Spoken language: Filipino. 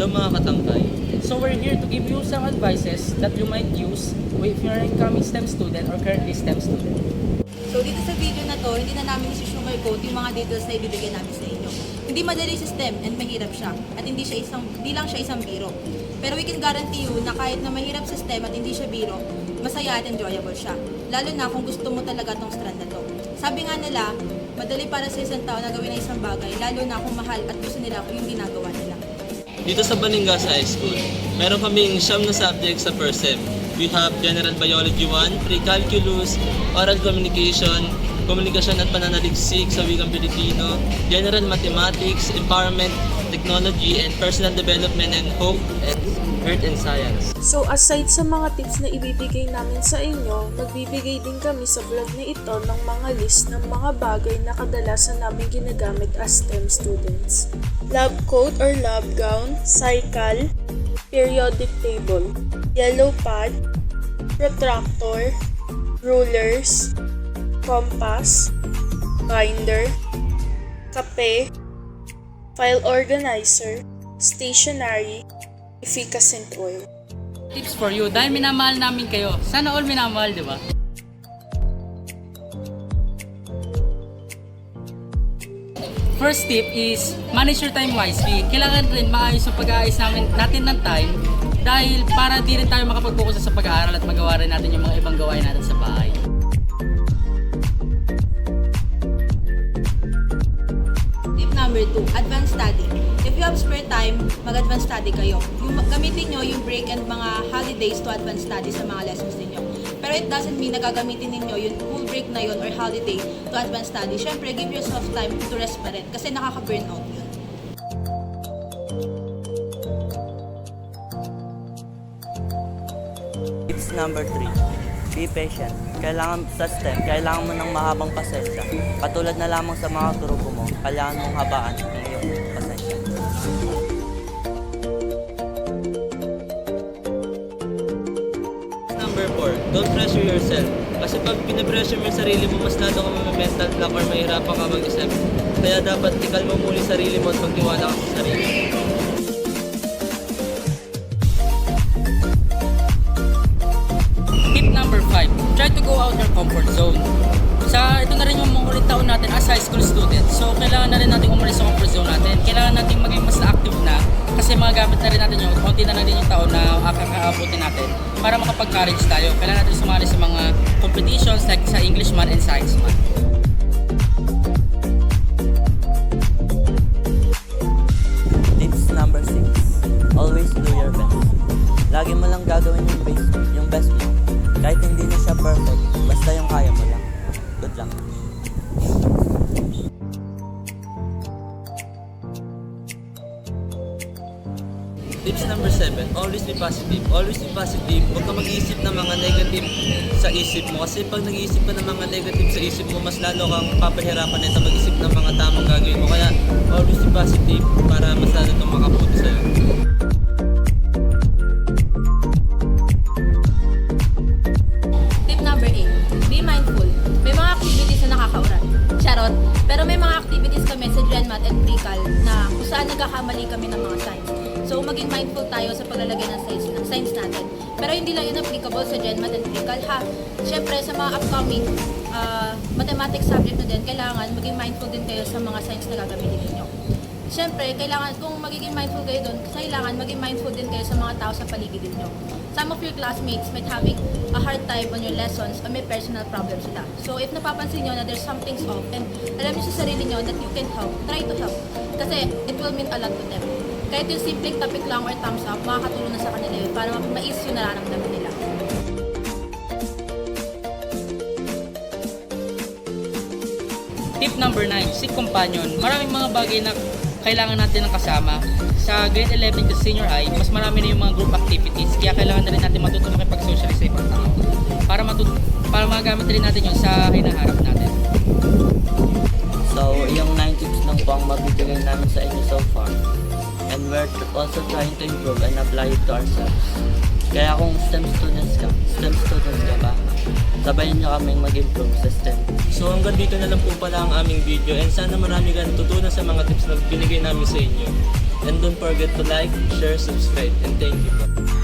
Hello mga katangkay. So we're here to give you some advices that you might use if you're an incoming STEM student or currently STEM student. So dito sa video na to, hindi na namin isi-sugarcoat yung mga details na ibibigay namin sa inyo. Hindi madali si STEM and mahirap siya at hindi lang siya isang biro. Pero we can guarantee you na kahit na mahirap sa STEM at hindi siya biro, masaya at enjoyable siya. Lalo na kung gusto mo talaga tong strand na to. Sabi nga nila, madali para sa isang tao na gawin ang isang bagay, lalo na kung mahal at gusto nila kung yung ginagawa nila. Dito sa Baningas High School, meron kaming siyam na subjects sa first sem. We have General Biology 1, Pre-Calculus, Oral Communication, Komunikasyon at Pananaliksik sa Wikang Pilipino, General Mathematics, Empowerment, Technology, and Personal Development and Hope, and Earth and Science. So aside sa mga tips na ibibigay namin sa inyo, magbibigay din kami sa vlog na ito ng mga list ng mga bagay na kadalasan namin ginagamit as STEM students. Lab coat or lab gown, cycle, periodic table, yellow pad, protractor, rulers, compass, binder, kape, file organizer, stationery, efficacent oil. Tips for you, dahil minamahal namin kayo. Sana all minamahal, di ba? First tip is manage your time wisely. Kailangan rin maayos yung pag-aayos natin ng time dahil para di rin tayo makapag-focus sa pag-aaral at magawa rin natin yung mga ibang gawain natin sa bahay. Tip number 2, advanced study. If you have spare time, mag-advanced study kayo. Gamitin nyo yung break and mga holidays to advanced study sa mga lessons ninyo. Pero it doesn't mean na gagamitin ninyo yung full break na yun or holiday to advanced study. Siyempre, give yourself time to rest pa rin kasi nakaka-burnout yun. Tips number 3. Be patient. Sa STEM, kailangan mo ng mahabang pasensya. Katulad na lamang sa mga grupo mo, kailangan mong habaan ang iyong pasensya. Number 4, don't pressure yourself. Kasi pag pinapressure mo yung sarili mo, mas lalo ka mental block or mahirapan ka mag-isip. Kaya dapat ikalma mo muli sarili mo at magtiwala ka sa sarili. Tip number 5, try to go out your comfort zone. Ito na rin yung mga ulit taon natin as high school students. So, kailangan na rin natin umalis sa comfort zone natin. Kailangan natin maging mas active na kasi magagamit na rin natin yung konti na din yung taon na kakaabutin natin para makapag-courage tayo. Kailangan natin sumali sa mga competitions like sa English Man and Science Man. Tips number 6. Always do your best. Lagi mo lang gagawin yung best mo. Kahit hindi na siya perfect, basta yung kaya mo lang. Good luck. Tips number 7, always be positive. Always be positive. Huwag ka mag-iisip ng mga negative sa isip mo. Kasi pag nag-iisip ka ng mga negative sa isip mo, mas lalo kang papahirapan nito mag-isip ng mga tamang gagawin mo. Kaya always be positive para mas lalo itong makabuti sa'yo. Tip number 8, be mindful. May mga activities na nakakaurat. Charot. Pero may mga activities kami sa GenMath and Pre-Cal na kung saan nagkakamali kami ng mga science. So maging mindful tayo sa paglalagay ng science natin. Pero hindi lang yun applicable sa GenMath and Pre-Cal ha. Siyempre sa mga upcoming mathematics subject na din, kailangan maging mindful din kayo sa mga science na gagamitin ninyo. Siyempre, kung magiging mindful kayo doon, kailangan maging mindful din kayo sa mga tao sa paligid ninyo. Some of your classmates might having a hard time on your lessons or may personal problems sila. So if napapansin nyo na there's something's off and alam nyo sa sarili nyo that you can help, try to help. Kasi it will mean a lot to them. Kahit yung simpleng topic lang or thumbs up, makakatulong na sa kanila yun para mais yung nararamdaman nila. Tip number 9, seek companion. Maraming mga bagay na kailangan natin ng kasama. Sa grade 11 to senior high, mas marami na yung mga group activities. Kaya kailangan na rin natin matuto makipag-socialize sa ibang tao. Para magamit rin natin yun sa hinaharap natin. So, yung 9 tips lang po ang mabibigay namin sa inyo so far. And we're also trying to improve and apply it to ourselves. Kaya kung STEM students ka ba, sabayin nyo kaming mag-improve sa STEM. So hanggang dito na lang po pala ang aming video and sana marami kang natutunan sa mga tips na binigay namin sa inyo. And don't forget to like, share, subscribe, and thank you po.